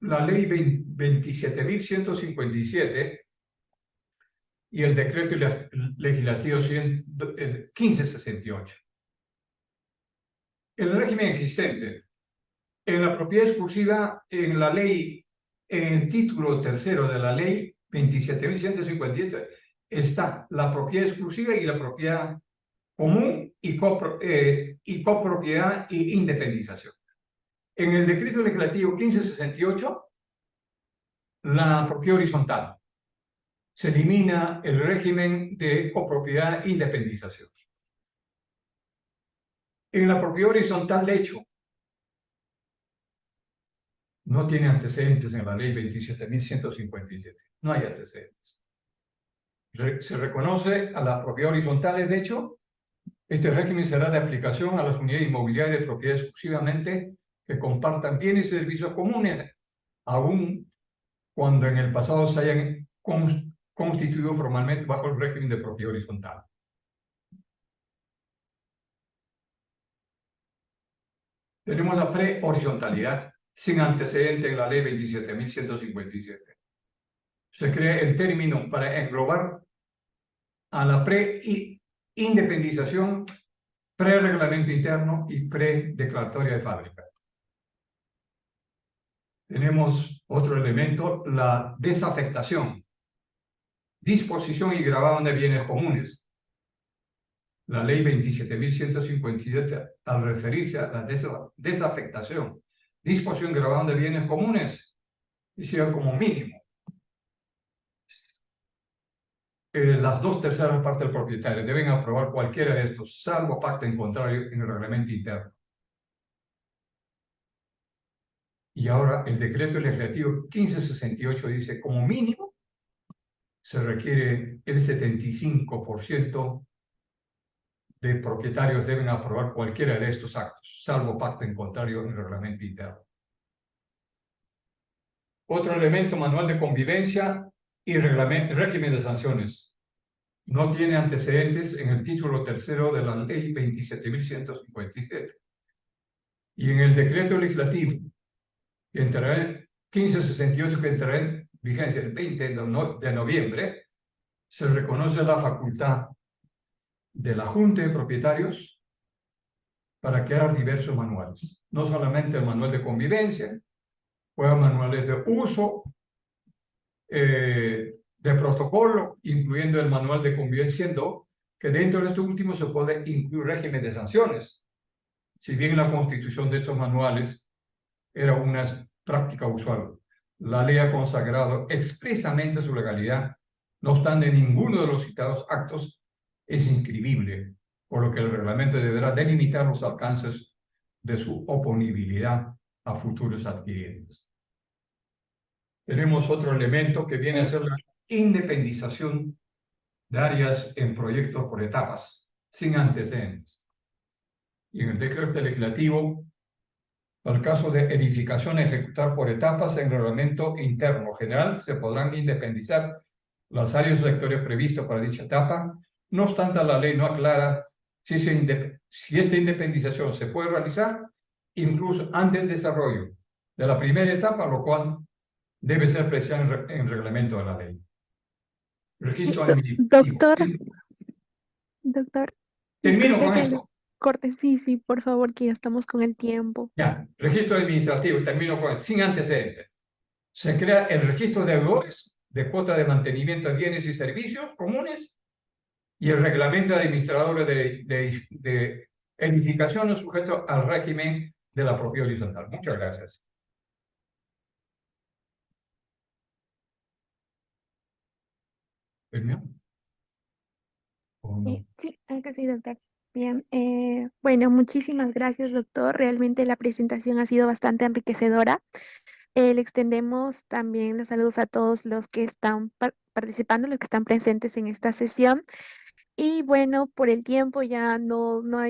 la ley 27.157 y el decreto legislativo 1568. El régimen existente, en la propiedad exclusiva, en la ley, en el título tercero de la ley 27.157, está la propiedad exclusiva y la propiedad común y copropiedad y independización. En el decreto legislativo 1568, la propiedad horizontal. Se elimina el régimen de copropiedad e independización. En la propiedad horizontal, de hecho, no tiene antecedentes en la ley 27.157. No hay antecedentes. Se reconoce a las propiedades horizontales, de hecho, este régimen será de aplicación a las unidades inmobiliarias de propiedad exclusivamente que compartan bienes y servicios comunes, aun cuando en el pasado se hayan constituido formalmente bajo el régimen de propiedad horizontal. Tenemos la pre-horizontalidad, sin antecedente en la ley 27.157. Se crea el término para englobar a la pre-independización, pre-reglamento interno y pre-declaratoria de fábrica. Tenemos otro elemento, la desafectación, disposición y gravamen de bienes comunes. La ley 27.157, al referirse a la desafectación, disposición y gravamen de bienes comunes, decía como mínimo las 2/3 partes del propietario deben aprobar cualquiera de estos, salvo pacto en contrario en el reglamento interno. Y ahora el decreto legislativo 1568 dice, como mínimo, se requiere el 75% de propietarios deben aprobar cualquiera de estos actos, salvo pacto en contrario en el reglamento interno. Otro elemento, manual de convivencia y régimen de sanciones. No tiene antecedentes en el título tercero de la ley 27.157. Y en el decreto legislativo, que entrará en 1568, que entrará en vigencia el 20 de noviembre, se reconoce la facultad de la Junta de Propietarios para crear diversos manuales. No solamente el manual de convivencia, pueden manuales de uso, de protocolo, incluyendo el manual de convivencia, siendo que dentro de estos últimos se puede incluir régimen de sanciones. Si bien la constitución de estos manuales era una práctica usual, la ley ha consagrado expresamente su legalidad, no obstante ninguno de los citados actos es inscribible, por lo que el reglamento deberá delimitar los alcances de su oponibilidad a futuros adquirientes. Tenemos otro elemento que viene a ser la independización de áreas en proyectos por etapas, sin antecedentes. Y en el decreto legislativo, para el caso de edificación a ejecutar por etapas en reglamento interno general, se podrán independizar las áreas o sectores previstos para dicha etapa No obstante, la ley no aclara si esta independización se puede realizar incluso antes del desarrollo de la primera etapa, lo cual debe ser precisado en reglamento de la ley. Registro administrativo. Doctor, doctor, Termino disculpe con que lo esto. corte. Sí, sí, por favor, que ya estamos con el tiempo. Ya, registro administrativo, termino con esto, sin antecedentes. Se crea el registro de deudores de cuota de mantenimiento de bienes y servicios comunes y el reglamento de administradores de edificaciones sujeto al régimen de la propiedad horizontal. Muchas gracias. ¿Terminó? ¿O no? Sí, que sí, doctor. Bien, bueno, muchísimas gracias, doctor. Realmente la presentación ha sido bastante enriquecedora. Le extendemos también los saludos a todos los que están participando, los que están presentes en esta sesión. Y bueno, por el tiempo ya no hay